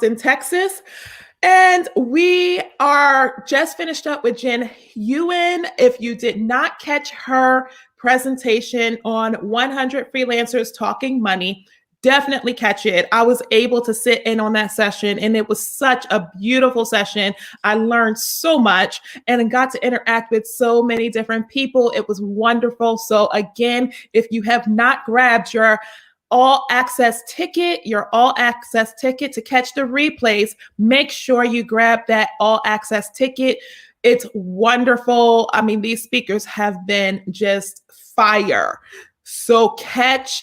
in Texas. And we are just finished up with Jen Ewan. If you did not catch her presentation on 100 Freelancers Talking Money, definitely catch it. I was able to sit in on that session and it was such a beautiful session. I learned so much and got to interact with so many different people. It was wonderful. So again, if you have not grabbed your all access ticket to catch the replays, make sure you grab that all access ticket. It's wonderful. I mean, these speakers have been just fire. So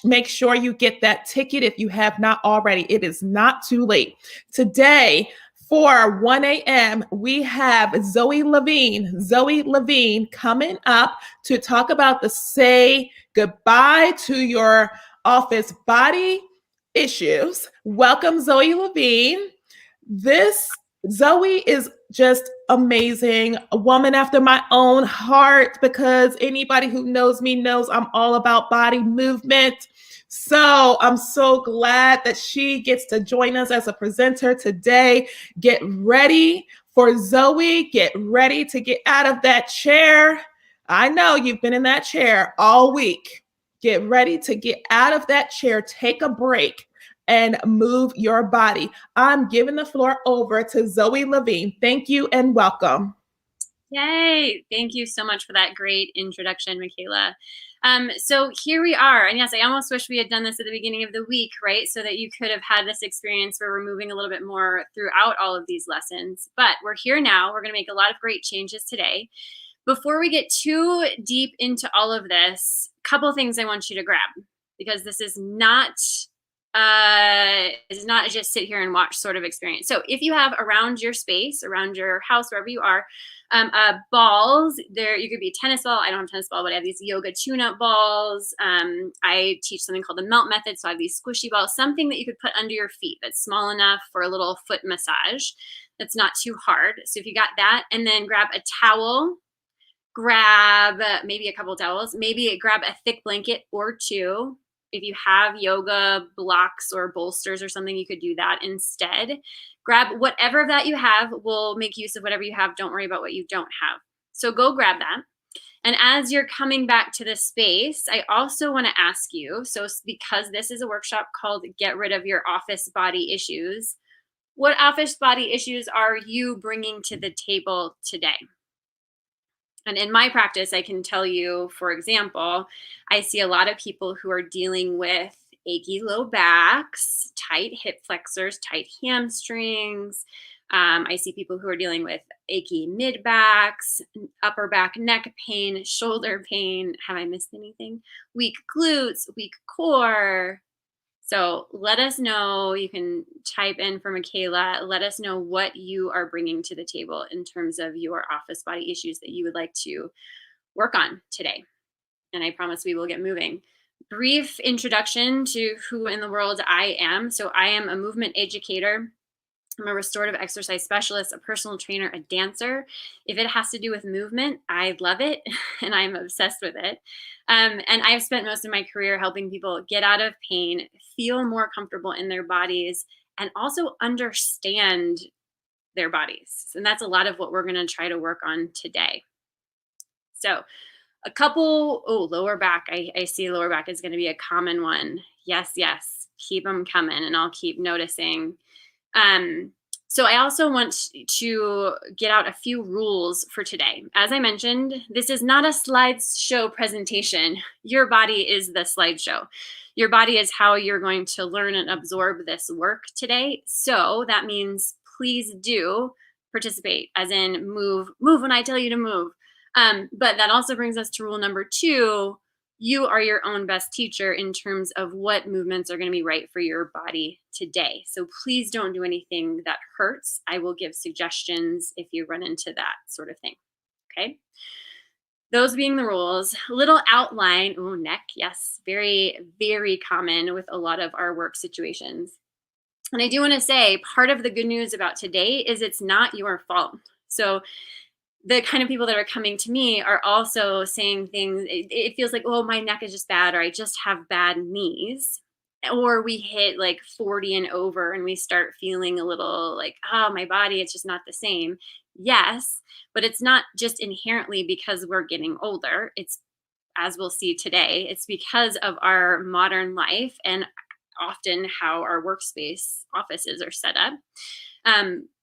make sure you get that ticket if you have not already. It is not too late. Today, for 1 a.m., we have Zoe Levine coming up to talk about the Say Goodbye to Your Office Body Issues. Welcome, Zoe Levine. Zoe is just amazing, a woman after my own heart, because anybody who knows me knows I'm all about body movement. So I'm so glad that she gets to join us as a presenter today. Get ready for Zoe. Get ready to get out of that chair. I know you've been in that chair all week. Get ready to get out of that chair, take a break, and move your body. I'm giving the floor over to Zoe Levine. Thank you and welcome. Yay. Thank you so much for that great introduction, Michaela. So here we are. And yes, I almost wish we had done this at the beginning of the week, right? So that you could have had this experience where we're moving a little bit more throughout all of these lessons. But we're here now. We're going to make a lot of great changes today. Before we get too deep into all of this, a couple of things I want you to grab, because this is not just sit here and watch sort of experience. So if you have around your space, around your house, wherever you are, balls, you could be a tennis ball. I don't have a tennis ball, but I have these yoga tune-up balls. I teach something called the melt method. So I have these squishy balls, something that you could put under your feet that's small enough for a little foot massage. That's not too hard. So if you got that, and then grab a towel, grab maybe a couple towels, maybe grab a thick blanket or two. If you have yoga blocks or bolsters or something, you could do that instead. Grab whatever of that you have. We'll make use of whatever you have. Don't worry about what you don't have. So go grab that. And as you're coming back to the space, I also want to ask you, so because this is a workshop called Get Rid of Your Office Body Issues, what office body issues are you bringing to the table today? And in my practice, I can tell you, for example, I see a lot of people who are dealing with achy low backs, tight hip flexors, tight hamstrings. I see people who are dealing with achy mid backs, upper back neck pain, shoulder pain. Have I missed anything? Weak glutes, weak core. So let us know. You can type in for Michaela. Let us know what you are bringing to the table in terms of your office body issues that you would like to work on today. And I promise we will get moving. Brief introduction to who in the world I am. So I am a movement educator. I'm a restorative exercise specialist, a personal trainer, a dancer. If it has to do with movement, I love it and I'm obsessed with it. And I've spent most of my career helping people get out of pain, feel more comfortable in their bodies, and also understand their bodies. And that's a lot of what we're going to try to work on today. So a couple, lower back. I see lower back is going to be a common one. Yes. Keep them coming and I'll keep noticing. So I also want to get out a few rules for today. As I mentioned, this is not a slideshow presentation. Your body is the slideshow. Your body is how you're going to learn and absorb this work today. So that means please do participate, as in move when I tell you to move. But that also brings us to rule number 2. You are your own best teacher in terms of what movements are going to be right for your body today. So please don't do anything that hurts. I will give suggestions if you run into that sort of thing. Okay. Those being the rules, little outline. Neck. Yes. Very, very common with a lot of our work situations. And I do want to say part of the good news about today is it's not your fault. So the kind of people that are coming to me are also saying things, it feels like, my neck is just bad, or I just have bad knees. or we hit like 40 and over and we start feeling a little like, oh, my body, it's just not the same. Yes, but it's not just inherently because we're getting older. It's, as we'll see today, it's because of our modern life and often how our workspace offices are set up.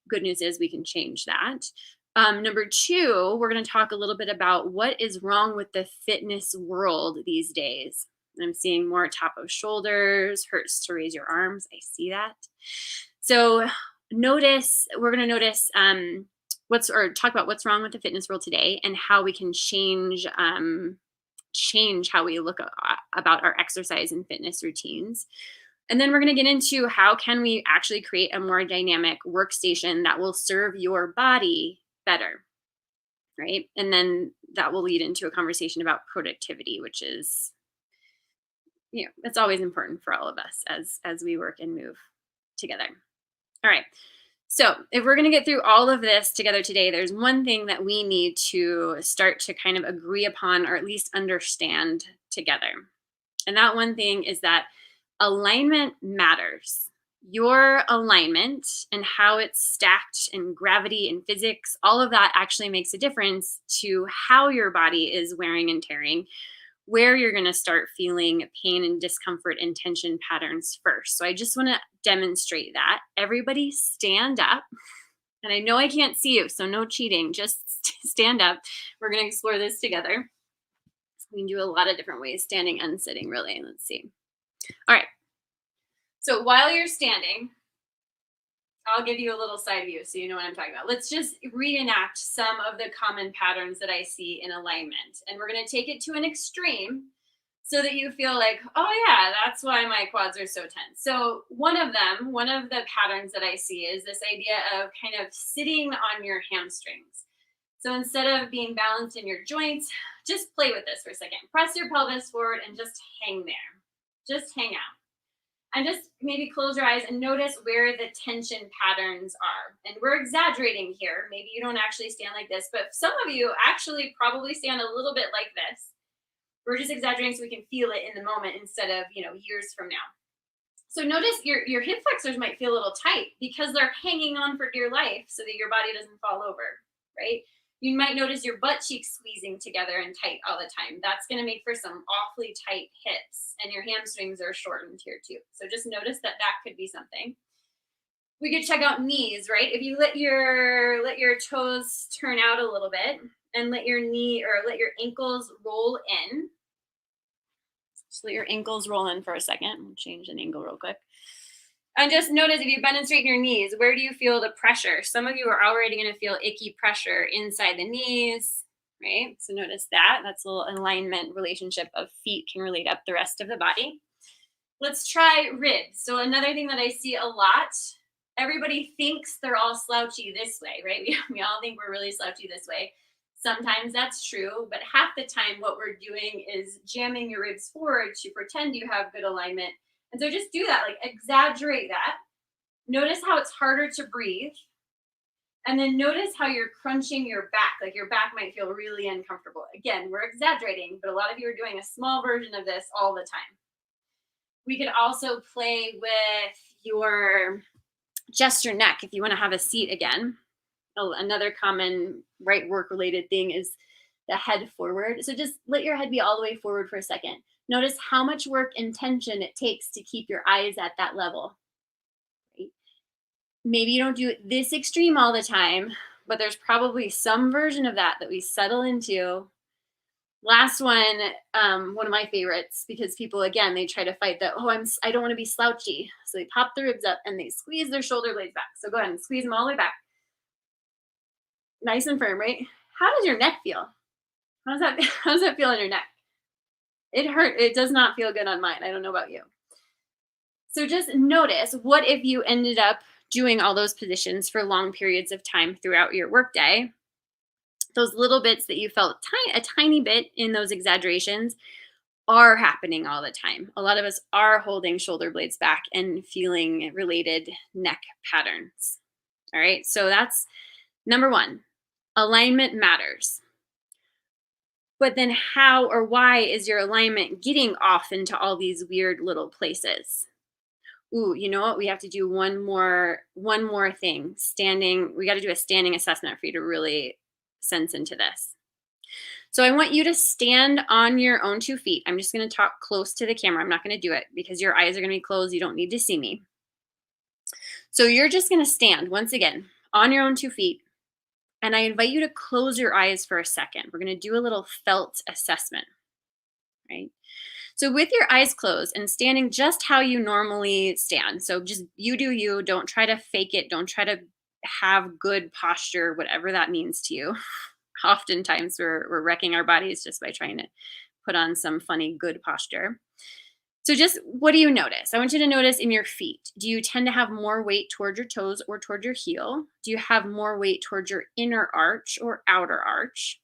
Good news is we can change that. Number two, we're going to talk a little bit about what is wrong with the fitness world these days. I'm seeing more top of shoulders, hurts to raise your arms. I see that. So we're going to notice talk about what's wrong with the fitness world today and how we can change how we look about our exercise and fitness routines. And then we're going to get into how can we actually create a more dynamic workstation that will serve your body better, right? And then that will lead into a conversation about productivity, which is, it's always important for all of us as we work and move together. All right. So if we're going to get through all of this together today, there's one thing that we need to start to kind of agree upon, or at least understand together. And that one thing is that alignment matters. Your alignment and how it's stacked in gravity and physics, all of that actually makes a difference to how your body is wearing and tearing, where you're going to start feeling pain and discomfort and tension patterns first. So I just want to demonstrate that. Everybody stand up. And I know I can't see you, so no cheating. Just stand up. We're going to explore this together. We can do a lot of different ways, standing and sitting, really. Let's see. All right. So while you're standing, I'll give you a little side view so you know what I'm talking about. Let's just reenact some of the common patterns that I see in alignment. And we're going to take it to an extreme so that you feel like, oh yeah, that's why my quads are so tense. So one of the patterns that I see is this idea of kind of sitting on your hamstrings. So instead of being balanced in your joints, just play with this for a second. Press your pelvis forward and just hang there. Just hang out. And just maybe close your eyes and notice where the tension patterns are. And we're exaggerating here. Maybe you don't actually stand like this, but some of you actually probably stand a little bit like this. We're just exaggerating so we can feel it in the moment instead of, years from now. So notice your hip flexors might feel a little tight because they're hanging on for dear life so that your body doesn't fall over, right? You might notice your butt cheeks squeezing together and tight all the time. That's going to make for some awfully tight hips, and your hamstrings are shortened here too. So just notice that could be something. We could check out knees, right? If you let your toes turn out a little bit and let your ankles roll in. Just let your ankles roll in for a second. We'll change an angle real quick. And just notice if you bend and straighten your knees, where do you feel the pressure? Some of you are already going to feel icky pressure inside the knees, right? So notice that. That's a little alignment relationship of feet can relate up the rest of the body. Let's try ribs. So another thing that I see a lot, everybody thinks they're all slouchy this way, right? We all think we're really slouchy this way. Sometimes that's true, but half the time what we're doing is jamming your ribs forward to pretend you have good alignment. And so just do that, like exaggerate that. Notice how it's harder to breathe. And then notice how you're crunching your back, like your back might feel really uncomfortable. Again, we're exaggerating, but a lot of you are doing a small version of this all the time. We could also play with your gesture neck if you want to have a seat again. Oh, another common right work related thing is the head forward. So just let your head be all the way forward for a second. Notice how much work and tension it takes to keep your eyes at that level. Right? Maybe you don't do it this extreme all the time, but there's probably some version of that we settle into. Last one of my favorites, because people, again, they try to fight that, I don't want to be slouchy. So they pop the ribs up and they squeeze their shoulder blades back. So go ahead and squeeze them all the way back. Nice and firm, right? How does your neck feel? How does that feel in your neck? It hurt. It does not feel good on mine. I don't know about you. So just notice, what if you ended up doing all those positions for long periods of time throughout your workday? Those little bits that you felt a tiny bit in those exaggerations are happening all the time. A lot of us are holding shoulder blades back and feeling related neck patterns. All right. So that's number one. Alignment matters. But then how or why is your alignment getting off into all these weird little places? Ooh, you know what? We have to do one more thing. Standing, we got to do a standing assessment for you to really sense into this. So I want you to stand on your own 2 feet. I'm just going to talk close to the camera. I'm not going to do it because your eyes are going to be closed. You don't need to see me. So you're just going to stand once again on your own 2 feet. And I invite you to close your eyes for a second. We're going to do a little felt assessment, right? So with your eyes closed and standing just how you normally stand. So just you do you. Don't try to fake it. Don't try to have good posture, whatever that means to you. Oftentimes we're wrecking our bodies just by trying to put on some funny good posture. So just what do you notice? I want you to notice in your feet. Do you tend to have more weight towards your toes or towards your heel? Do you have more weight towards your inner arch or outer arch?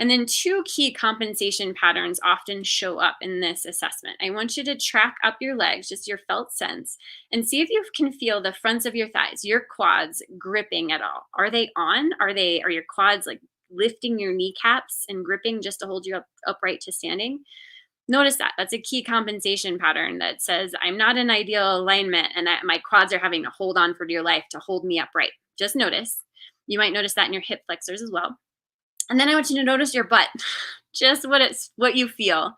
And then 2 key compensation patterns often show up in this assessment. I want you to track up your legs, just your felt sense, and see if you can feel the fronts of your thighs, your quads gripping at all. Are they on? Are your quads like lifting your kneecaps and gripping just to hold you upright to standing? Notice that. That's a key compensation pattern that says, I'm not in ideal alignment and my quads are having to hold on for dear life to hold me upright. Just notice. You might notice that in your hip flexors as well. And then I want you to notice your butt, just what you feel.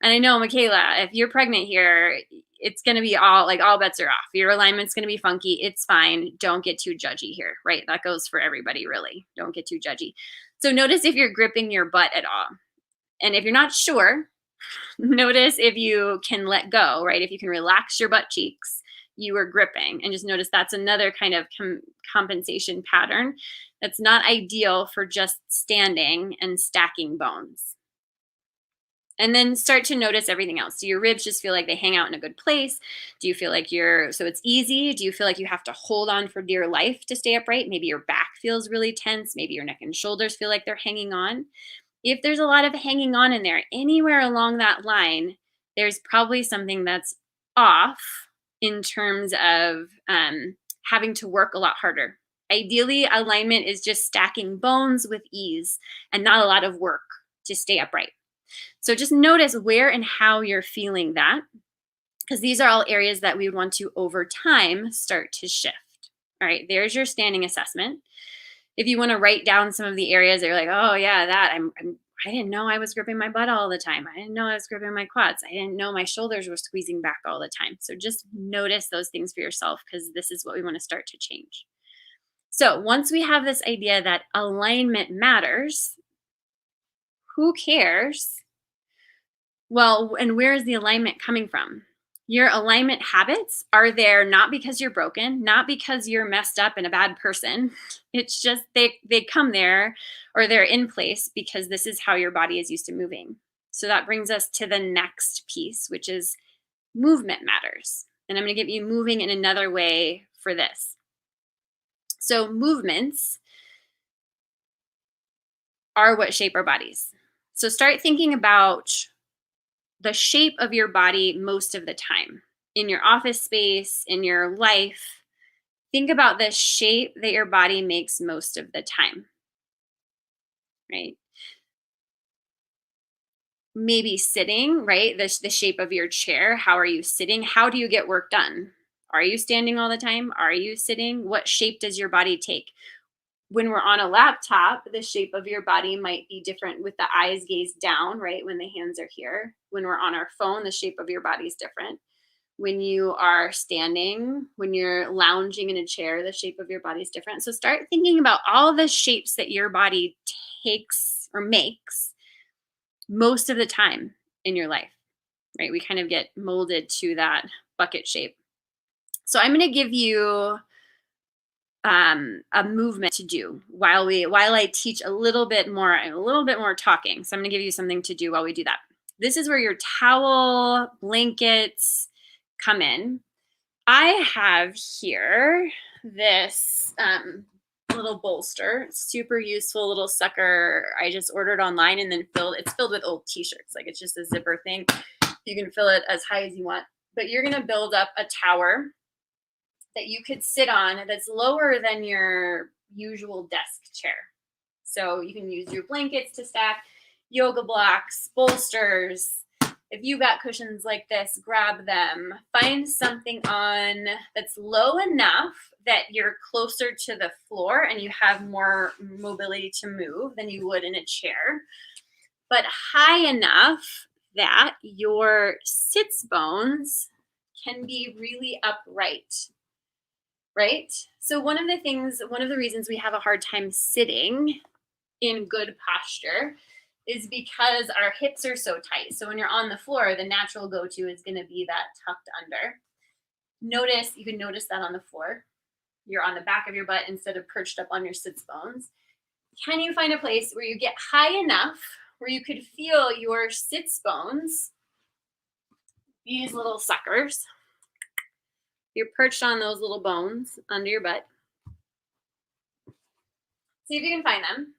And I know, Michaela, if you're pregnant here, it's going to be all bets are off. Your alignment's going to be funky. It's fine. Don't get too judgy here, right? That goes for everybody, really. Don't get too judgy. So notice if you're gripping your butt at all. And if you're not sure, notice if you can let go, right? If you can relax your butt cheeks, you are gripping. And just notice that's another kind of compensation pattern that's not ideal for just standing and stacking bones. And then start to notice everything else. Do your ribs just feel like they hang out in a good place? Do you feel like so it's easy? Do you feel like you have to hold on for dear life to stay upright? Maybe your back feels really tense. Maybe your neck and shoulders feel like they're hanging on. If there's a lot of hanging on in there, anywhere along that line, there's probably something that's off in terms of having to work a lot harder. Ideally, alignment is just stacking bones with ease and not a lot of work to stay upright. So just notice where and how you're feeling that, because these are all areas that we would want to, over time, start to shift. All right, there's your standing assessment. If you want to write down some of the areas that you're like, oh yeah, I didn't know I was gripping my butt all the time. I didn't know I was gripping my quads. I didn't know my shoulders were squeezing back all the time. So just notice those things for yourself, because this is what we want to start to change. So once we have this idea that alignment matters, who cares? Well, and where is the alignment coming from? Your alignment habits are there not because you're broken, not because you're messed up and a bad person. It's just they come there, or they're in place because this is how your body is used to moving. So that brings us to the next piece, which is movement matters. And I'm going to give you moving in another way for this. So movements are what shape our bodies. So start thinking about the shape of your body most of the time. In your office space, in your life, think about the shape that your body makes most of the time, right? Maybe sitting, right? The shape of your chair. How are you sitting? How do you get work done? Are you standing all the time? Are you sitting? What shape does your body take? When we're on a laptop, the shape of your body might be different with the eyes gazed down, right? When the hands are here. When we're on our phone, the shape of your body is different. When you are standing, when you're lounging in a chair, the shape of your body is different. So start thinking about all the shapes that your body takes or makes most of the time in your life, right? We kind of get molded to that bucket shape. So I'm going to give you a movement to do while I teach a little bit more talking. So I'm going to give you something to do while we do that. This is where your towel, blankets come in. I have here this little bolster, super useful little sucker. I just ordered online and then it's filled with old t-shirts. Like, it's just a zipper thing. You can fill it as high as you want, but you're going to build up a tower that you could sit on that's lower than your usual desk chair. So you can use your blankets to stack, yoga blocks, bolsters, If you've got cushions like this, grab them. Find something on that's low enough that you're closer to the floor and you have more mobility to move than you would in a chair, but high enough that your sits bones can be really upright, right? So one of the reasons we have a hard time sitting in good posture is because our hips are so tight. So when you're on the floor, the natural go-to is going to be that tucked under. You can notice that on the floor. You're on the back of your butt instead of perched up on your sits bones. Can you find a place where you get high enough where you could feel your sits bones, these little suckers? You're perched on those little bones under your butt. See if you can find them.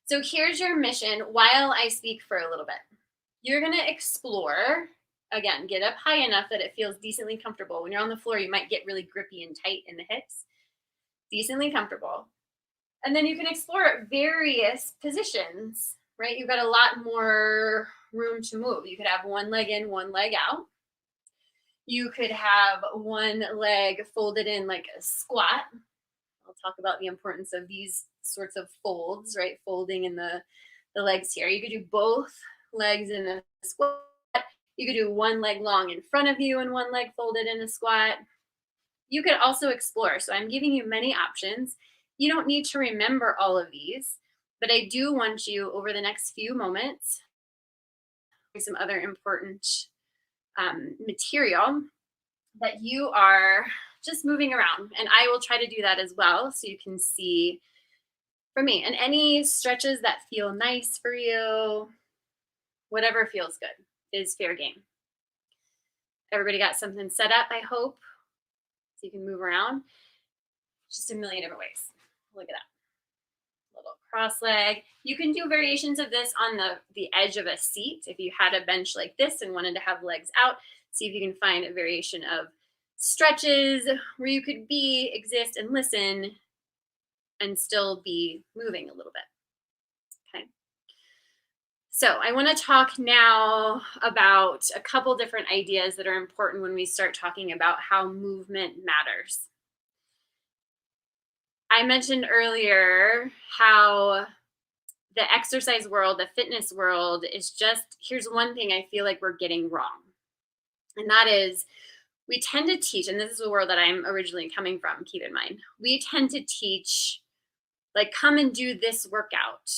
So here's your mission while I speak for a little bit. You're going to explore, again, get up high enough that it feels decently comfortable. When you're on the floor, you might get really grippy and tight in the hips. Decently comfortable. And then you can explore various positions, right? You've got a lot more room to move. You could have one leg in, one leg out. You could have one leg folded in like a squat. I'll talk about the importance of these sorts of folds, right? Folding in the legs here. You could do both legs in a squat. You could do one leg long in front of you and one leg folded in a squat. You could also explore. So I'm giving you many options. You don't need to remember all of these, but I do want you over the next few moments, some other important material that you are just moving around. And I will try to do that as well so you can see from me. And any stretches that feel nice for you, whatever feels good is fair game. Everybody got something set up, I hope, so you can move around just a million different ways. Look at that. Little cross leg. You can do variations of this on the edge of a seat. If you had a bench like this and wanted to have legs out, see if you can find a variation of stretches where you could exist and listen and still be moving a little bit. Okay. So I want to talk now about a couple different ideas that are important when we start talking about how movement matters. I mentioned earlier how the exercise world, the fitness world is just, here's one thing I feel like we're getting wrong. And that is we tend to teach, and this is the world that I'm originally coming from, keep in mind, we tend to teach like, come and do this workout.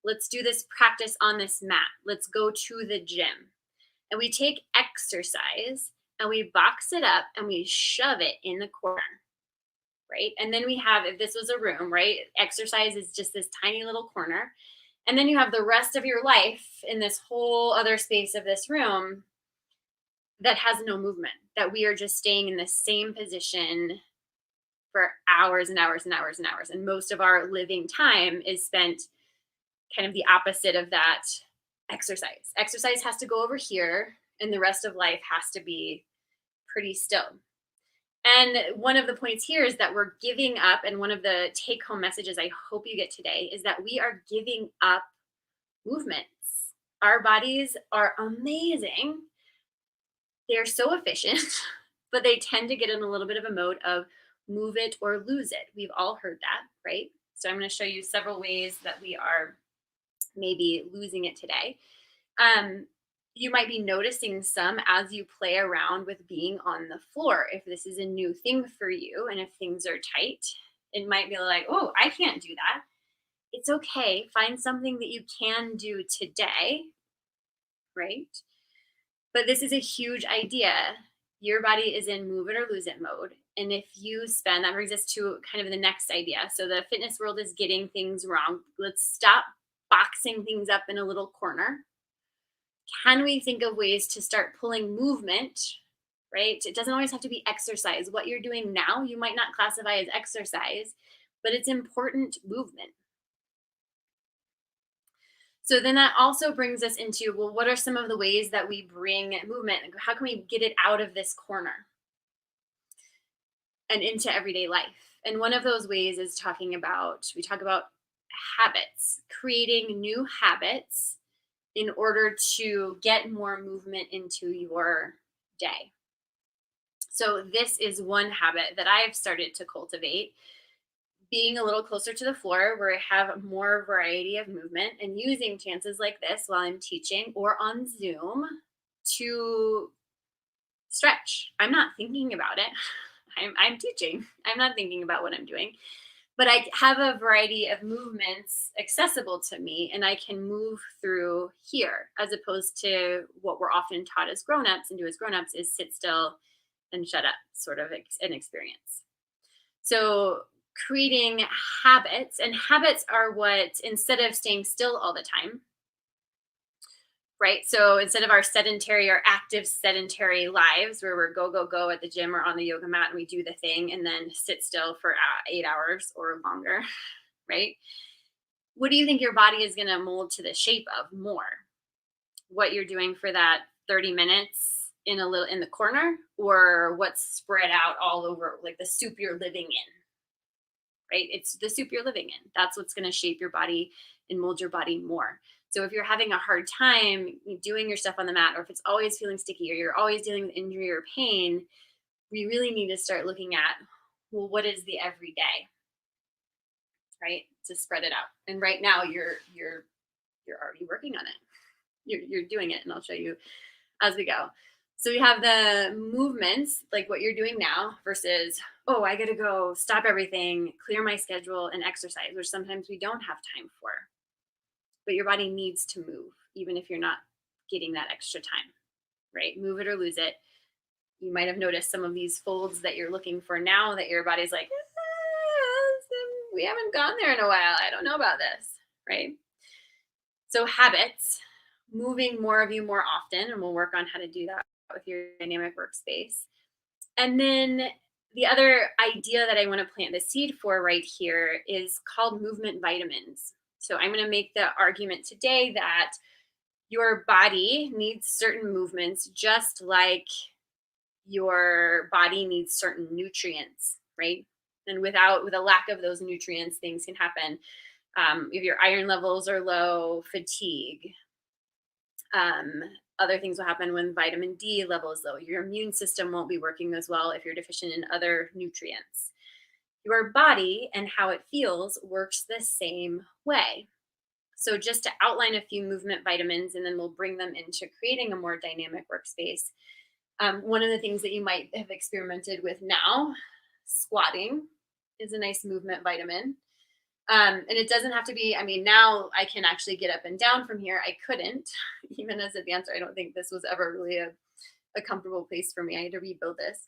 Let's do this practice on this mat. Let's go to the gym. And we take exercise and we box it up and we shove it in the corner. Right? And then we have, if this was a room, right? Exercise is just this tiny little corner. And then you have the rest of your life in this whole other space of this room that has no movement, that we are just staying in the same position for hours and hours and hours and hours. And most of our living time is spent kind of the opposite of that exercise. Exercise has to go over here, and the rest of life has to be pretty still. And one of the points here is that we're giving up, and one of the take-home messages I hope you get today is that we are giving up movements. Our bodies are amazing. They're so efficient, but they tend to get in a little bit of a mode of move it or lose it. We've all heard that, right? So I'm going to show you several ways that we are maybe losing it today. You might be noticing some as you play around with being on the floor. If this is a new thing for you and if things are tight, it might be like, oh, I can't do that. It's okay. Find something that you can do today, right? But this is a huge idea. Your body is in move it or lose it mode. And if you spend, that brings us to kind of the next idea. So the fitness world is getting things wrong. Let's stop boxing things up in a little corner. Can we think of ways to start pulling movement, right? It doesn't always have to be exercise. What you're doing now, you might not classify as exercise, but it's important movement. So then that also brings us into, well, what are some of the ways that we bring movement? How can we get it out of this corner and into everyday life? And one of those ways is we talk about habits, creating new habits in order to get more movement into your day. So, this is one habit that I've started to cultivate, being a little closer to the floor where I have more variety of movement and using chances like this while I'm teaching or on Zoom to stretch. I'm not thinking about it. I'm teaching. I'm not thinking about what I'm doing. But I have a variety of movements accessible to me, and I can move through here, as opposed to what we're often taught as grown-ups and do as grown-ups is sit still and shut up, sort of an experience. So creating habits, and habits are what, instead of staying still all the time, right? So instead of our sedentary or active sedentary lives where we're go, go, go at the gym or on the yoga mat and we do the thing and then sit still for 8 hours or longer, right? What do you think your body is going to mold to the shape of more? What you're doing for that 30 minutes in the corner, or what's spread out all over, like the soup you're living in, right? It's the soup you're living in. That's what's going to shape your body and mold your body more. So if you're having a hard time doing your stuff on the mat, or if it's always feeling sticky, or you're always dealing with injury or pain, we really need to start looking at, well, what is the everyday, right? To spread it out. And right now you're already working on it. You're doing it, and I'll show you as we go. So we have the movements, like what you're doing now, versus, oh, I got to go stop everything, clear my schedule, and exercise, which sometimes we don't have time for. But your body needs to move, even if you're not getting that extra time, right? Move it or lose it. You might have noticed some of these folds that you're looking for now that your body's like, we haven't gone there in a while. I don't know about this, right? So habits, moving more of you more often, and we'll work on how to do that with your dynamic workspace. And then the other idea that I want to plant the seed for right here is called movement vitamins. So I'm going to make the argument today that your body needs certain movements just like your body needs certain nutrients, right? And with a lack of those nutrients, things can happen. If your iron levels are low, fatigue. Other things will happen when vitamin D level is low. Your immune system won't be working as well if you're deficient in other nutrients. Your body and how it feels works the same way. So just to outline a few movement vitamins, and then we'll bring them into creating a more dynamic workspace. One of the things that you might have experimented with now, squatting is a nice movement vitamin. And it doesn't have to be, I mean, now I can actually get up and down from here. I couldn't, even as a dancer. I don't think this was ever really a comfortable place for me. I had to rebuild this.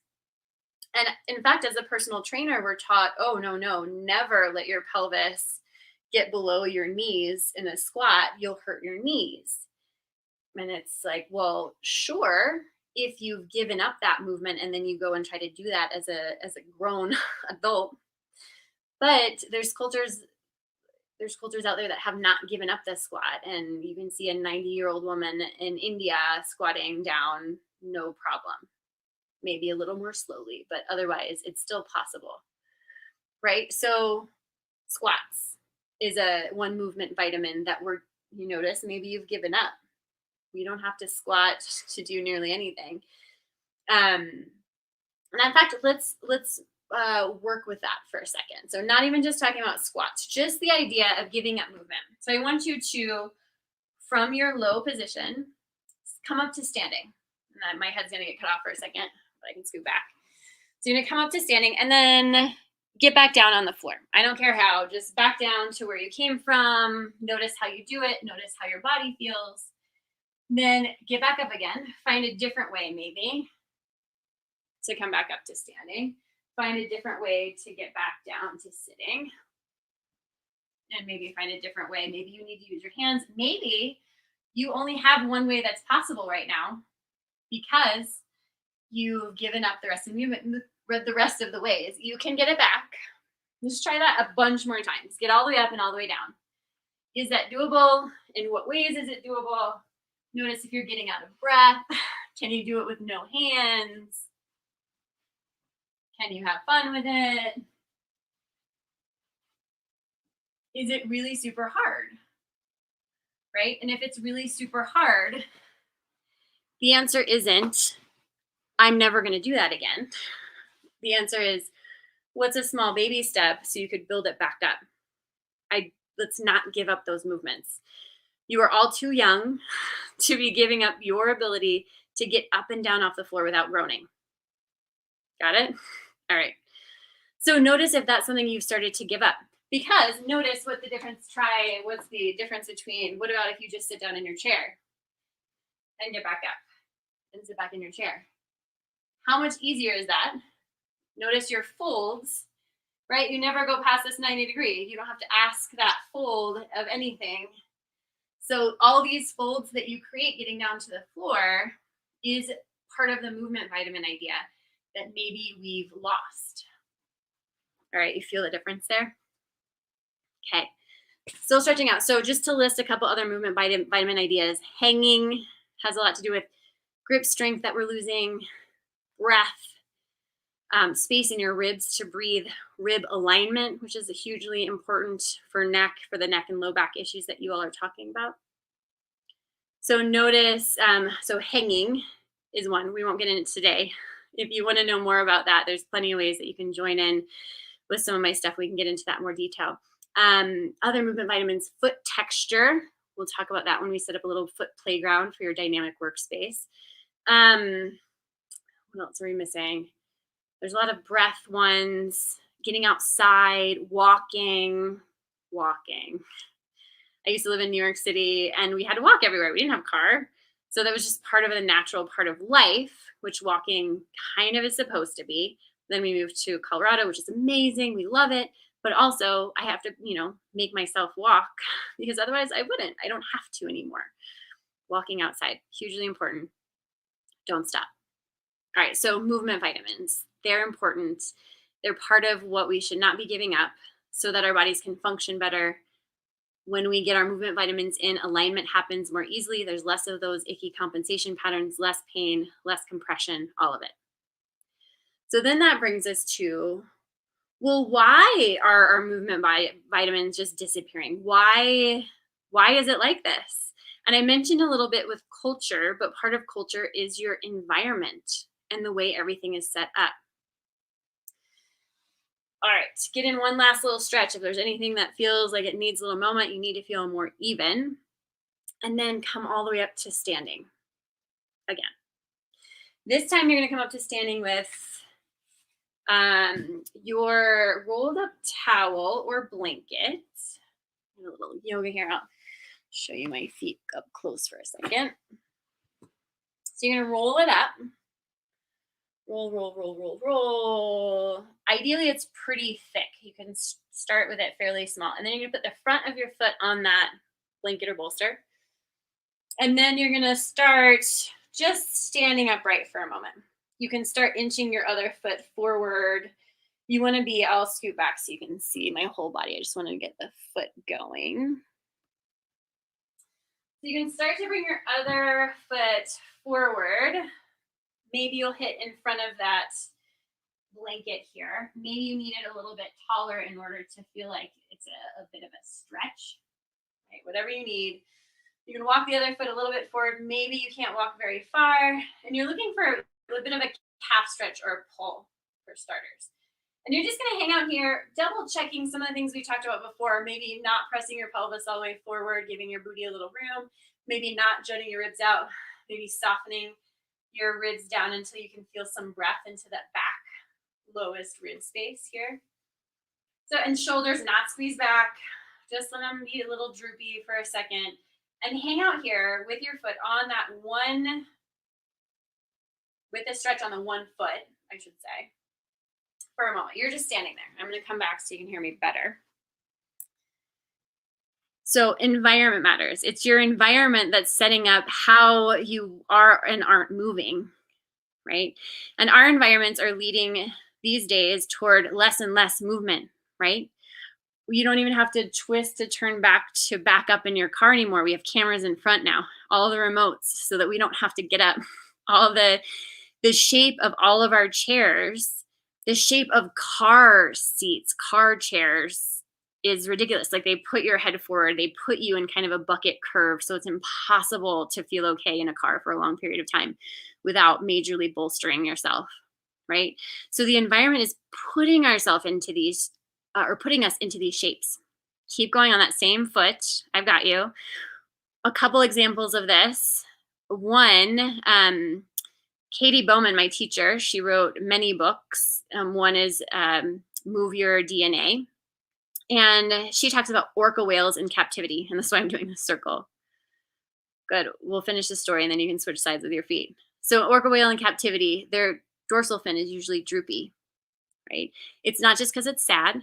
And in fact, as a personal trainer, we're taught, oh, no, never let your pelvis get below your knees in a squat. You'll hurt your knees. And it's like, well, sure, if you've given up that movement and then you go and try to do that as a grown adult. But there's cultures out there that have not given up the squat, and you can see a 90-year-old woman in India squatting down, no problem. Maybe a little more slowly, but otherwise it's still possible, right? So squats is a one movement vitamin that you notice maybe you've given up. You don't have to squat to do nearly anything. And in fact, let's work with that for a second. So not even just talking about squats, just the idea of giving up movement. So I want you to, from your low position, come up to standing. And my head's going to get cut off for a second, but I can scoot back. So you're going to come up to standing and then get back down on the floor. I don't care how, just back down to where you came from. Notice how you do it. Notice how your body feels. Then get back up again. Find a different way maybe to come back up to standing. Find a different way to get back down to sitting. And maybe find a different way. Maybe you need to use your hands. Maybe you only have one way that's possible right now because you've given up the rest of the ways. You can get it back. Just try that a bunch more times. Get all the way up and all the way down. Is that doable? In what ways is it doable? Notice if you're getting out of breath. Can you do it with no hands? Can you have fun with it? Is it really super hard? right? And if it's really super hard, the answer isn't, I'm never going to do that again. The answer is, what's a small baby step so you could build it back up? Let's not give up those movements. You are all too young to be giving up your ability to get up and down off the floor without groaning. Got it? All right. So notice if that's something you've started to give up. Because notice what's the difference between, what about if you just sit down in your chair and get back up and sit back in your chair? How much easier is that? Notice your folds, right? You never go past this 90 degree. You don't have to ask that fold of anything. So all these folds that you create getting down to the floor is part of the movement vitamin idea that maybe we've lost. All right, you feel the difference there? Okay, still stretching out. So just to list a couple other movement vitamin ideas, hanging has a lot to do with grip strength that we're losing, breath, space in your ribs to breathe, rib alignment, which is hugely important for the neck and low back issues that you all are talking about. So notice, so hanging is one. We won't get into today. If you want to know more about that, there's plenty of ways that you can join in with some of my stuff. We can get into that in more detail. Other movement vitamins, foot texture. We'll talk about that when we set up a little foot playground for your dynamic workspace. What else are we missing? There's a lot of breath ones, getting outside, walking. I used to live in New York City and we had to walk everywhere. We didn't have a car. So that was just part of the natural part of life, which walking kind of is supposed to be. Then we moved to Colorado, which is amazing. We love it. But also I have to, make myself walk because otherwise I wouldn't. I don't have to anymore. Walking outside, hugely important. Don't stop. All right, so movement vitamins, they're important. They're part of what we should not be giving up so that our bodies can function better. When we get our movement vitamins in, alignment happens more easily. There's less of those icky compensation patterns, less pain, less compression, all of it. So then that brings us to, well, why are our movement vitamins just disappearing? Why is it like this? And I mentioned a little bit with culture, but part of culture is your environment and the way everything is set up. All right, get in one last little stretch. If there's anything that feels like it needs a little moment, you need to feel more even. And then come all the way up to standing again. This time you're going to come up to standing with your rolled up towel or blanket. A little yoga here. I'll show you my feet up close for a second. So you're going to roll it up. Roll. Ideally, it's pretty thick. You can start with it fairly small. And then you're going to put the front of your foot on that blanket or bolster. And then you're going to start just standing upright for a moment. You can start inching your other foot forward. You want to be, I'll scoot back so you can see my whole body. I just want to get the foot going. So you can start to bring your other foot forward. Maybe you'll hit in front of that blanket here. Maybe you need it a little bit taller in order to feel like it's a bit of a stretch. Right? Whatever you need. You can walk the other foot a little bit forward. Maybe you can't walk very far. And you're looking for a bit of a calf stretch or a pull for starters. And you're just going to hang out here, double checking some of the things we talked about before. Maybe not pressing your pelvis all the way forward, giving your booty a little room. Maybe not jutting your ribs out. Maybe softening your ribs down until you can feel some breath into that back lowest rib space here. So, and shoulders not squeeze back. Just let them be a little droopy for a second. And hang out here with your foot on that one, with a stretch on the one foot, I should say, for a moment. You're just standing there. I'm going to come back so you can hear me better. So environment matters. It's your environment that's setting up how you are and aren't moving, right? And our environments are leading these days toward less and less movement, right? You don't even have to twist to turn back up in your car anymore. We have cameras in front now, all the remotes, so that we don't have to get up. All the shape of all of our chairs, the shape of car seats, car chairs, is ridiculous. Like, they put your head forward, they put you in kind of a bucket curve. So it's impossible to feel okay in a car for a long period of time without majorly bolstering yourself, right? So the environment is putting ourselves into these, or putting us into these shapes. Keep going on that same foot. I've got you. A couple examples of this. One, Katie Bowman, my teacher, she wrote many books. One is Move Your DNA. And she talks about orca whales in captivity. And that's why I'm doing this circle. Good. We'll finish the story and then you can switch sides with your feet. So orca whale in captivity, their dorsal fin is usually droopy, right? It's not just because it's sad.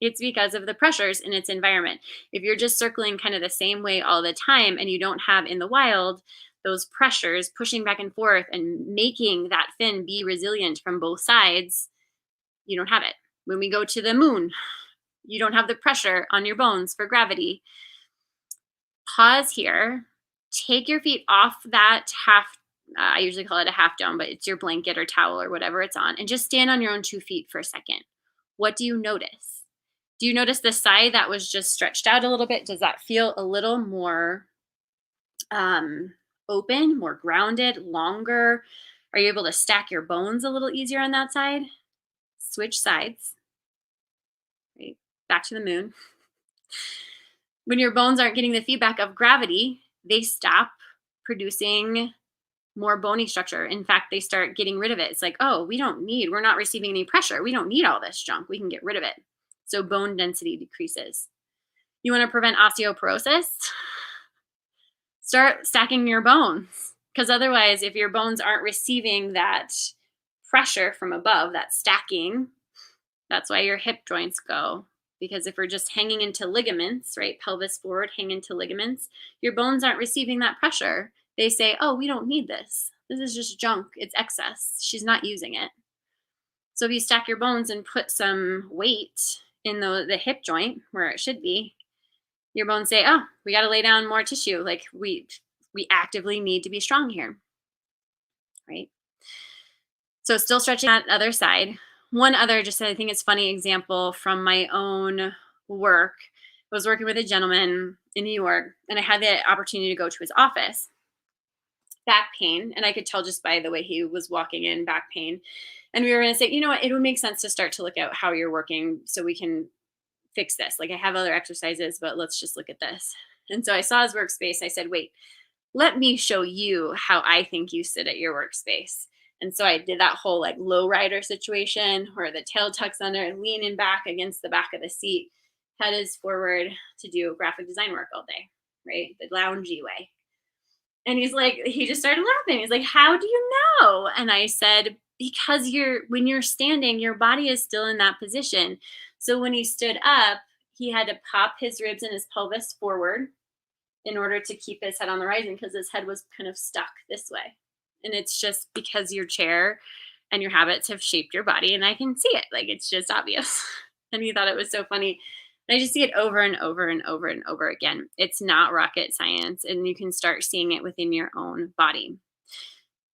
It's because of the pressures in its environment. If you're just circling kind of the same way all the time and you don't have in the wild those pressures pushing back and forth and making that fin be resilient from both sides, you don't have it. When we go to the moon, you don't have the pressure on your bones for gravity. Pause here. Take your feet off that half, I usually call it a half dome, but it's your blanket or towel or whatever it's on, and just stand on your own 2 feet for a second. What do you notice? Do you notice the side that was just stretched out a little bit? Does that feel a little more open, more grounded, longer? Are you able to stack your bones a little easier on that side? Switch sides. Right? Back to the moon. When your bones aren't getting the feedback of gravity, they stop producing more bony structure. In fact, they start getting rid of it. It's like, oh, we're not receiving any pressure. We don't need all this junk. We can get rid of it. So bone density decreases. You want to prevent osteoporosis? Start stacking your bones. Because otherwise, if your bones aren't receiving that pressure from above, that stacking, that's why your hip joints go. Because if we're just hanging into ligaments, right, pelvis forward, hang into ligaments, your bones aren't receiving that pressure. They say, oh, we don't need this. This is just junk. It's excess. She's not using it. So if you stack your bones and put some weight in the hip joint where it should be, your bones say, oh, we got to lay down more tissue. Like we actively need to be strong here, right? So still stretching that other side. One other, just I think it's funny example from my own work. I was working with a gentleman in New York, and I had the opportunity to go to his office. Back pain, and I could tell just by the way he was walking in, back pain. And we were going to say, you know what, it would make sense to start to look at how you're working so we can fix this. Like, I have other exercises, but let's just look at this. And so I saw his workspace. I said, wait, let me show you how I think you sit at your workspace. And so I did that whole like low rider situation where the tail tucks under, leaning back against the back of the seat, head is forward to do graphic design work all day, right? The loungy way. And he's like, he just started laughing. He's like, how do you know? And I said, because when you're standing, your body is still in that position. So when he stood up, he had to pop his ribs and his pelvis forward in order to keep his head on the rising, because his head was kind of stuck this way. And it's just because your chair and your habits have shaped your body, and I can see it. Like, it's just obvious. And he thought it was so funny. And I just see it over and over and over and over again. It's not rocket science, and you can start seeing it within your own body.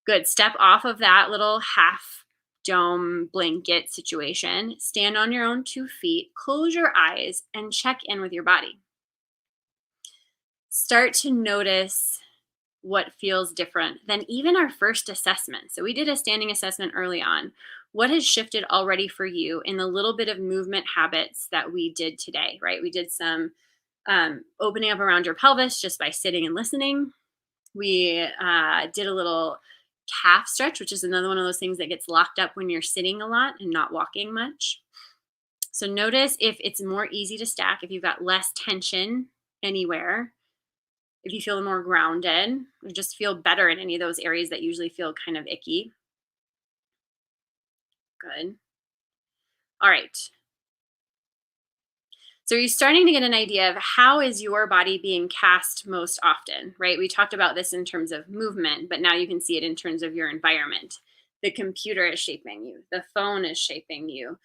Good. Step off of that little half dome blanket situation. Stand on your own 2 feet, close your eyes, and check in with your body. Start to notice what feels different than even our first assessment. So we did a standing assessment early on. What has shifted already for you in the little bit of movement habits that we did today, right? We did some opening up around your pelvis just by sitting and listening. We did a little calf stretch, which is another one of those things that gets locked up when you're sitting a lot and not walking much. So notice if it's more easy to stack, if you've got less tension anywhere, if you feel more grounded, or just feel better in any of those areas that usually feel kind of icky. Good. All right. So you're starting to get an idea of how is your body being cast most often, right? We talked about this in terms of movement, but now you can see it in terms of your environment. The computer is shaping you. The phone is shaping you.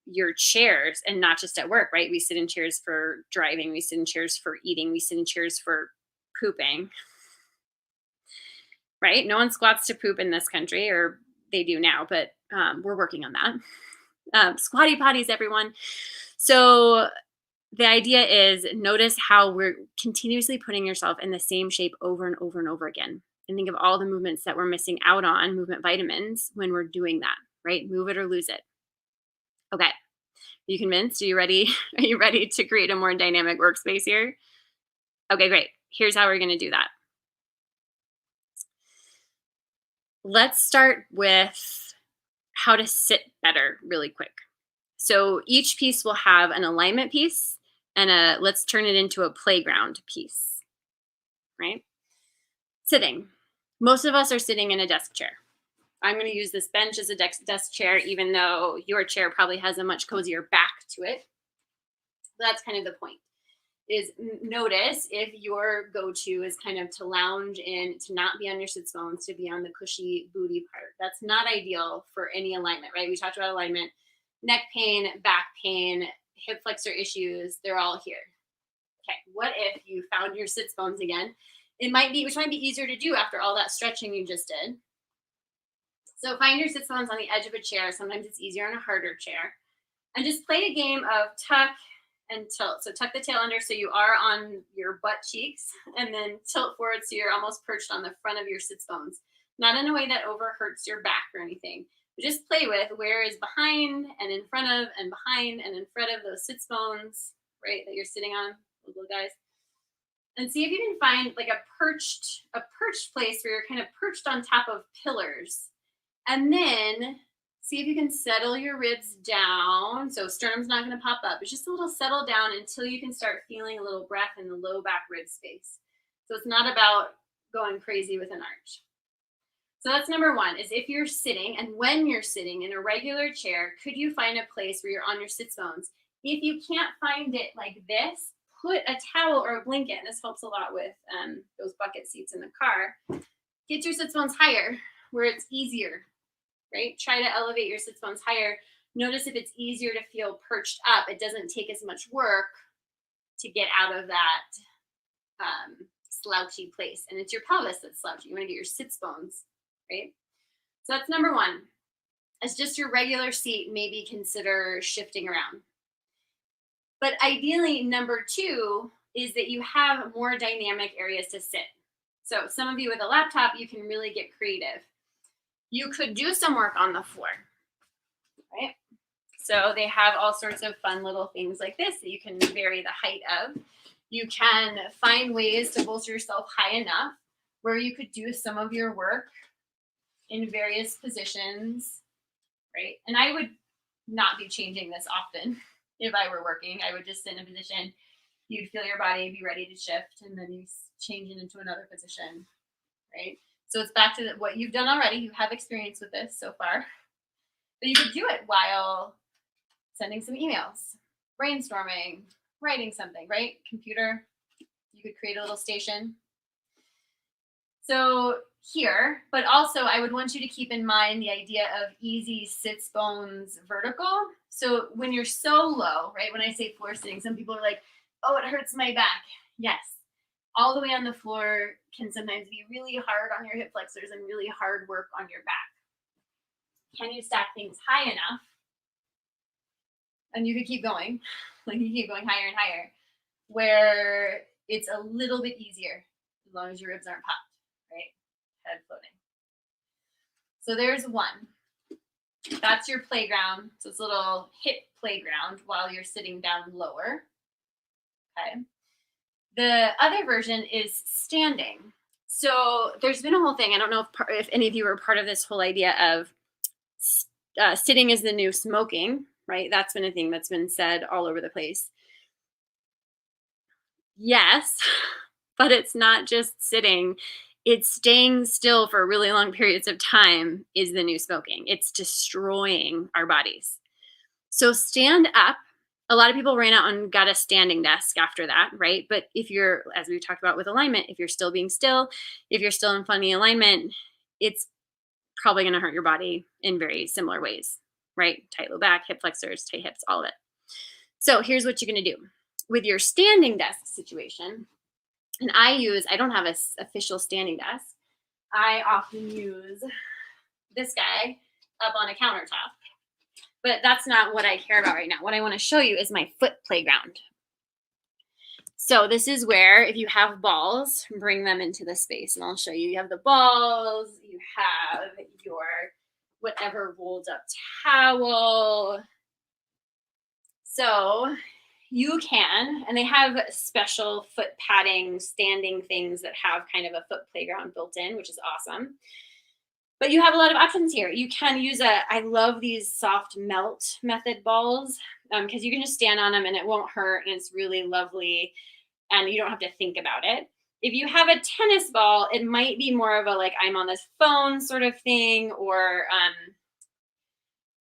Your chairs, and not just at work, right? We sit in chairs for driving. We sit in chairs for eating. We sit in chairs for pooping, right? No one squats to poop in this country, or they do now, but we're working on that. Squatty potties, everyone. So the idea is notice how we're continuously putting yourself in the same shape over and over and over again. And think of all the movements that we're missing out on, movement vitamins, when we're doing that, right? Move it or lose it. Okay. Are you convinced? Are you ready? Are you ready to create a more dynamic workspace here? Okay, great. Here's how we're going to do that. Let's start with how to sit better really quick. So each piece will have an alignment piece and let's turn it into a playground piece, right? Sitting. Most of us are sitting in a desk chair. I'm going to use this bench as a desk chair, even though your chair probably has a much cozier back to it. That's kind of the point, is notice if your go-to is kind of to lounge in, to not be on your sit bones, to be on the cushy booty part. That's not ideal for any alignment, right? We talked about alignment. Neck pain, back pain, hip flexor issues, they're all here. Okay, what if you found your sits bones again? Which might be easier to do after all that stretching you just did. So find your sits bones on the edge of a chair. Sometimes it's easier on a harder chair. And just play a game of tuck and tilt. So tuck the tail under so you are on your butt cheeks, and then tilt forward so you're almost perched on the front of your sits bones. Not in a way that overhurts your back or anything. But just play with where is behind and in front of and behind and in front of those sits bones, right, that you're sitting on, those little guys. And see if you can find like a perched place where you're kind of perched on top of pillars. And then see if you can settle your ribs down. So sternum's not going to pop up. It's just a little settle down until you can start feeling a little breath in the low back rib space. So it's not about going crazy with an arch. So that's number one, is if you're sitting, and when you're sitting in a regular chair, could you find a place where you're on your sits bones? If you can't find it like this, put a towel or a blanket. This helps a lot with those bucket seats in the car. Get your sits bones higher where it's easier, right? Try to elevate your sits bones higher. Notice if it's easier to feel perched up. It doesn't take as much work to get out of that slouchy place. And it's your pelvis that's slouchy. You want to get your sits bones, right? So that's number one. As just your regular seat, maybe consider shifting around. But ideally, number two is that you have more dynamic areas to sit. So some of you with a laptop, you can really get creative. You could do some work on the floor, right? So they have all sorts of fun little things like this that you can vary the height of. You can find ways to bolster yourself high enough where you could do some of your work in various positions, right? And I would not be changing this often. If I were working, I would just sit in a position. You'd feel your body be ready to shift, and then you change it into another position, right? So it's back to what you've done already. You have experience with this so far. But you could do it while sending some emails, brainstorming, writing something, right? Computer, you could create a little station. So here, but also I would want you to keep in mind the idea of easy sits bones vertical. So when you're so low, right? When I say floor sitting, some people are like, oh, it hurts my back. Yes. All the way on the floor can sometimes be really hard on your hip flexors and really hard work on your back. Can you stack things high enough? And you could keep going, like you keep going higher and higher, where it's a little bit easier as long as your ribs aren't popped, right? Head floating. So there's one. That's your playground. So it's a little hip playground while you're sitting down lower. Okay. The other version is standing. So there's been a whole thing. I don't know if any of you are part of this whole idea of sitting is the new smoking, right? That's been a thing that's been said all over the place. Yes, but it's not just sitting. It's staying still for really long periods of time is the new smoking. It's destroying our bodies. So stand up. A lot of people ran out and got a standing desk after that, right? But if you're, as we talked about with alignment, if you're still being still, if you're still in funny alignment, it's probably going to hurt your body in very similar ways, right? Tight low back, hip flexors, tight hips, all of it. So here's what you're going to do. With your standing desk situation, and I don't have an official standing desk. I often use this guy up on a countertop. But that's not what I care about right now. What I want to show you is my foot playground. So this is where, if you have balls, bring them into the space, and I'll show you. You have the balls, you have your whatever rolled up towel. So you can, and they have special foot padding, standing things that have kind of a foot playground built in, which is awesome. But you have a lot of options here. You can use I love these soft melt method balls because you can just stand on them and it won't hurt, and it's really lovely, and you don't have to think about it. If you have a tennis ball, it might be more of a like I'm on this phone sort of thing, or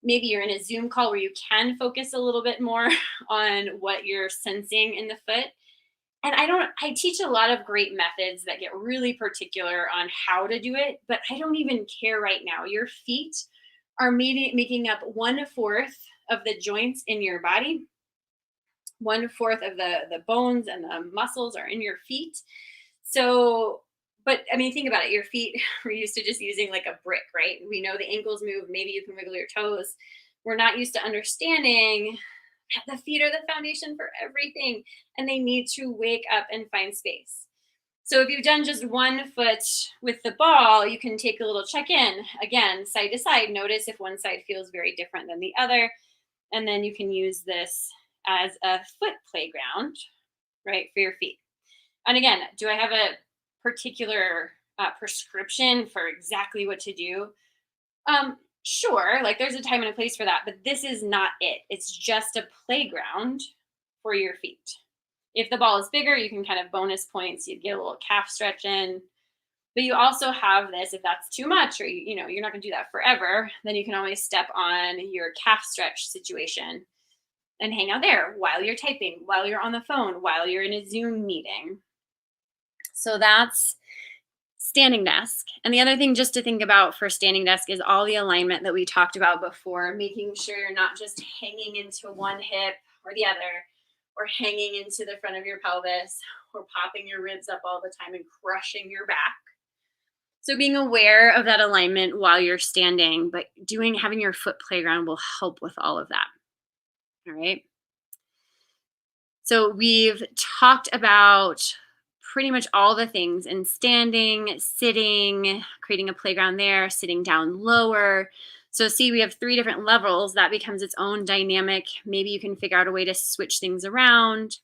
maybe you're in a Zoom call where you can focus a little bit more on what you're sensing in the foot. And I teach a lot of great methods that get really particular on how to do it, but I don't even care right now. Your feet are making up 1/4 of the joints in your body. 1/4 of the bones and the muscles are in your feet. So, but I mean, think about it. Your feet, we're used to just using like a brick, right? We know the ankles move. Maybe you can wiggle your toes. We're not used to understanding the feet are the foundation for everything, and they need to wake up and find space. So if you've done just one foot with the ball, you can take a little check in again, side to side. Notice if one side feels very different than the other. And then you can use this as a foot playground, right, for your feet. And again, do I have a particular prescription for exactly what to do? Sure, like there's a time and a place for that, but this is not it. It's just a playground for your feet. If the ball is bigger, you can kind of bonus points. You get a little calf stretch in, but you also have this. If that's too much, or you're not going to do that forever, then you can always step on your calf stretch situation and hang out there while you're typing, while you're on the phone, while you're in a Zoom meeting. So that's standing desk. And the other thing just to think about for standing desk is all the alignment that we talked about before, making sure you're not just hanging into one hip or the other, or hanging into the front of your pelvis, or popping your ribs up all the time and crushing your back. So being aware of that alignment while you're standing, but having your foot playground will help with all of that. All right. So we've talked about pretty much all the things in standing, sitting, creating a playground there, sitting down lower. So see, we have 3 different levels. That becomes its own dynamic. Maybe you can figure out a way to switch things around.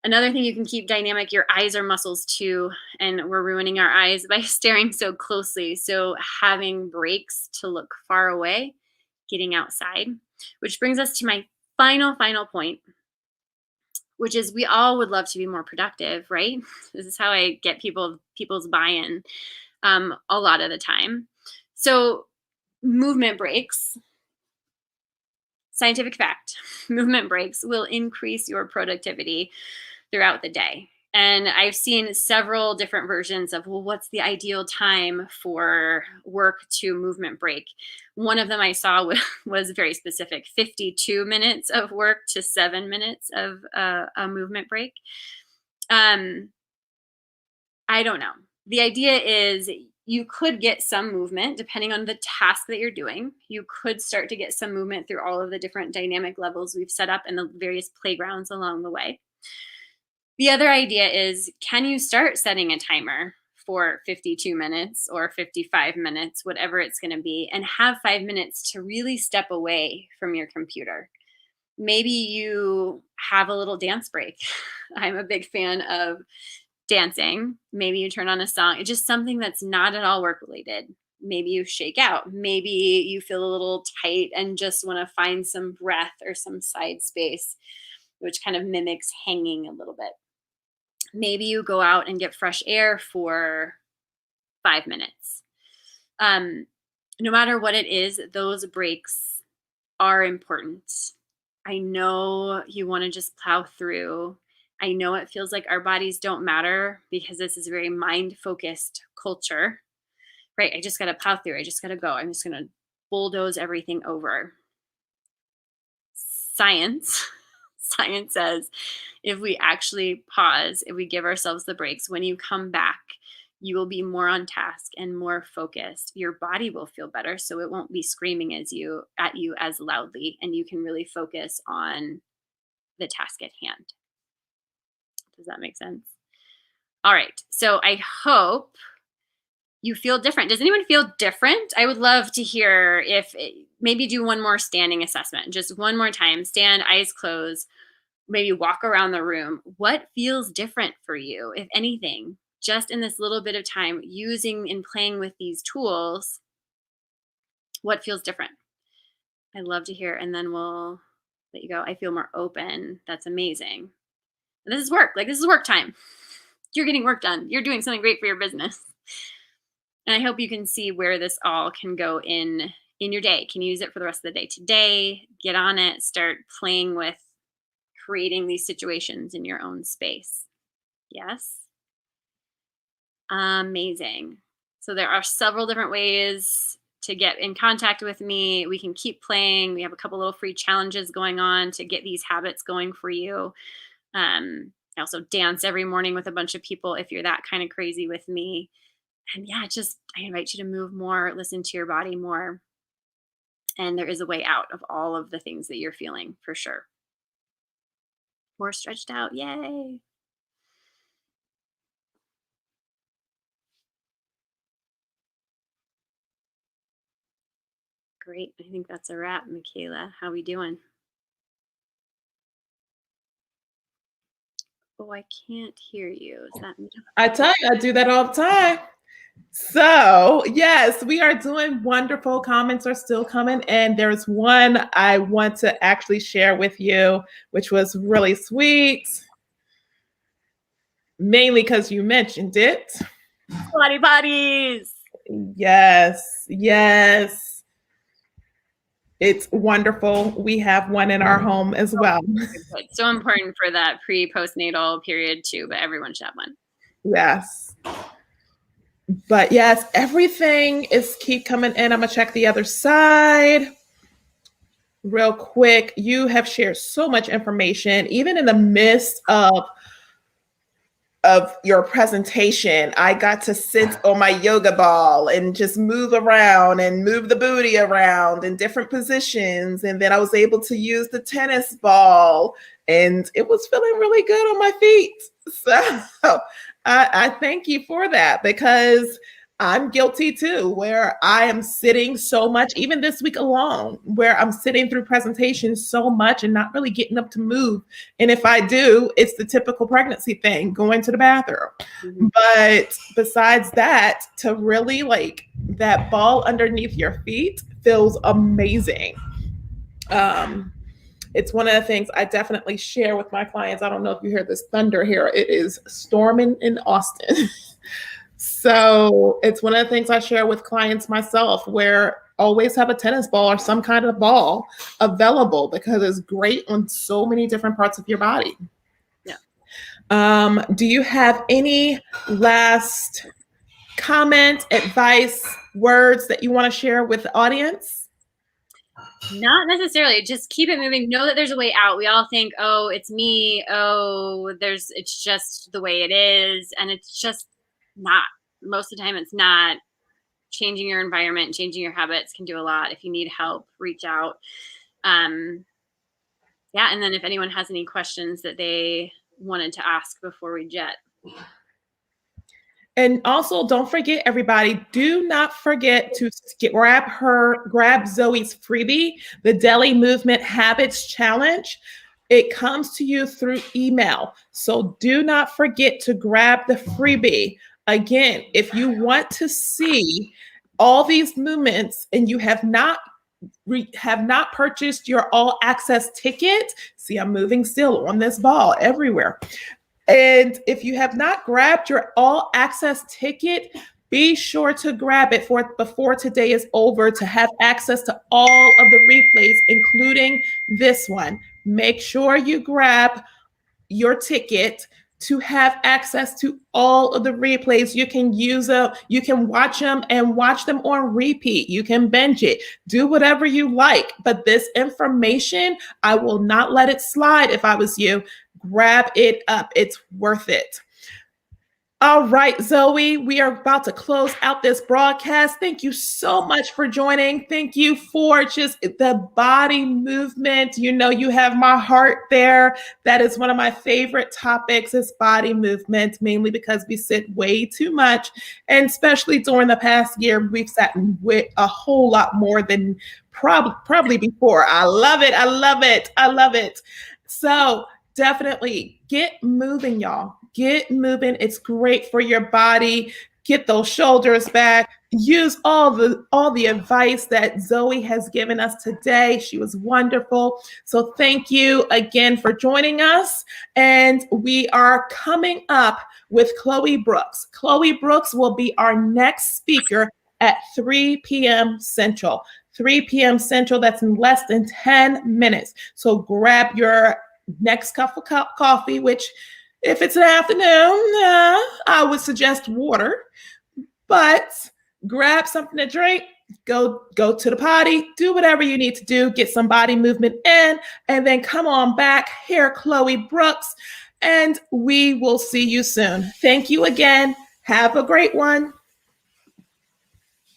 Another thing you can keep dynamic, your eyes are muscles too, and we're ruining our eyes by staring so closely. So having breaks to look far away, getting outside, which brings us to my final point, which is we all would love to be more productive, right? This is how I get people's buy-in a lot of the time. So movement breaks, scientific fact, movement breaks will increase your productivity throughout the day. And I've seen several different versions of, well, what's the ideal time for work to movement break? One of them I saw was very specific, 52 minutes of work to 7 minutes of a movement break. I don't know. The idea is you could get some movement depending on the task that you're doing. You could start to get some movement through all of the different dynamic levels we've set up and the various playgrounds along the way. The other idea is, can you start setting a timer for 52 minutes or 55 minutes, whatever it's going to be, and have 5 minutes to really step away from your computer? Maybe you have a little dance break. I'm a big fan of dancing. Maybe you turn on a song. It's just something that's not at all work related. Maybe you shake out. Maybe you feel a little tight and just want to find some breath or some side space, which kind of mimics hanging a little bit. Maybe you go out and get fresh air for 5 minutes. No matter what it is, those breaks are important. I know you want to just plow through. I know it feels like our bodies don't matter because this is a very mind-focused culture, right? I just got to plow through. I just got to go. I'm just going to bulldoze everything over. Science says if we actually pause, if we give ourselves the breaks, when you come back, you will be more on task and more focused. Your body will feel better, so it won't be screaming at you as loudly, and you can really focus on the task at hand. Does that make sense? All right. So I hope you feel different. Does anyone feel different? I would love to hear if maybe do one more standing assessment, just one more time. Stand, eyes closed, maybe walk around the room. What feels different for you, if anything, just in this little bit of time using and playing with these tools? What feels different? I'd love to hear, and then we'll let you go. I feel more open. That's amazing. And this is work. Like, this is work time. You're getting work done. You're doing something great for your business. And I hope you can see where this all can go in your day. Can you use it for the rest of the day today? Get on it. Start playing with creating these situations in your own space. Yes? Amazing. So there are several different ways to get in contact with me. We can keep playing. We have a couple little free challenges going on to get these habits going for you. I also dance every morning with a bunch of people if you're that kind of crazy with me. And yeah, I invite you to move more, listen to your body more. And there is a way out of all of the things that you're feeling, for sure. More stretched out. Yay. Great. I think that's a wrap, Michaela. How we doing? Oh, I can't hear you. Is that me? I tell you, I do that all the time. So, yes, we are doing wonderful. Comments are still coming. And there's one I want to actually share with you, which was really sweet, mainly because you mentioned it. Body bodies. Yes, yes. It's wonderful. We have one in our home as well. It's so important for that pre-postnatal period too, but everyone should have one. Yes. But yes, everything is keep coming in. I'm gonna check the other side real quick. You have shared so much information, even in the midst of your presentation. I got to sit on my yoga ball and just move around and move the booty around in different positions. And then I was able to use the tennis ball, and it was feeling really good on my feet. So I thank you for that, because I'm guilty too, where I am sitting so much, even this week alone, where I'm sitting through presentations so much and not really getting up to move. And if I do, it's the typical pregnancy thing, going to the bathroom. Mm-hmm. But besides that, to really like that ball underneath your feet feels amazing. It's one of the things I definitely share with my clients. I don't know if you hear this thunder here. It is storming in Austin. So it's one of the things I share with clients myself, where always have a tennis ball or some kind of ball available, because it's great on so many different parts of your body. Yeah. Do you have any last comment, advice, words that you want to share with the audience? Not necessarily. Just keep it moving. Know that there's a way out. We all think, oh, it's me. Oh, it's just the way it is. And it's just not. Most of the time it's not. Changing your environment, changing your habits can do a lot. If you need help, reach out. Yeah. And then if anyone has any questions that they wanted to ask before we jet. And also, don't forget, everybody, do not forget to grab Zoe's freebie, the Daily Movement Habits Challenge. It comes to you through email. So do not forget to grab the freebie. Again, if you want to see all these movements and you have not purchased your all access ticket, see, I'm moving still on this ball everywhere. And if you have not grabbed your all access ticket, be sure to grab it before today is over, to have access to all of the replays, including this one. Make sure you grab your ticket to have access to all of the replays. You can use them, you can watch them and watch them on repeat. You can binge it, do whatever you like. But this information, I will not let it slide if I was you. Grab it up. It's worth it. All right, Zoe, we are about to close out this broadcast. Thank you so much for joining. Thank you for just the body movement. You know, you have my heart there. That is one of my favorite topics is body movement, mainly because we sit way too much. And especially during the past year, we've sat a whole lot more than probably before. I love it. I love it. I love it. So definitely get moving, y'all. Get moving. It's great for your body. Get those shoulders back. Use all the advice that Zoe has given us today. She was wonderful. So thank you again for joining us. And we are coming up with Chloe Brooks. Chloe Brooks will be our next speaker at 3 p.m. Central. 3 p.m. Central, that's in less than 10 minutes. So grab your next cup of coffee, which if it's an afternoon, I would suggest water, but grab something to drink, go to the potty, do whatever you need to do, get some body movement in, and then come on back, hear Chloe Brooks, and we will see you soon. Thank you again. Have a great one.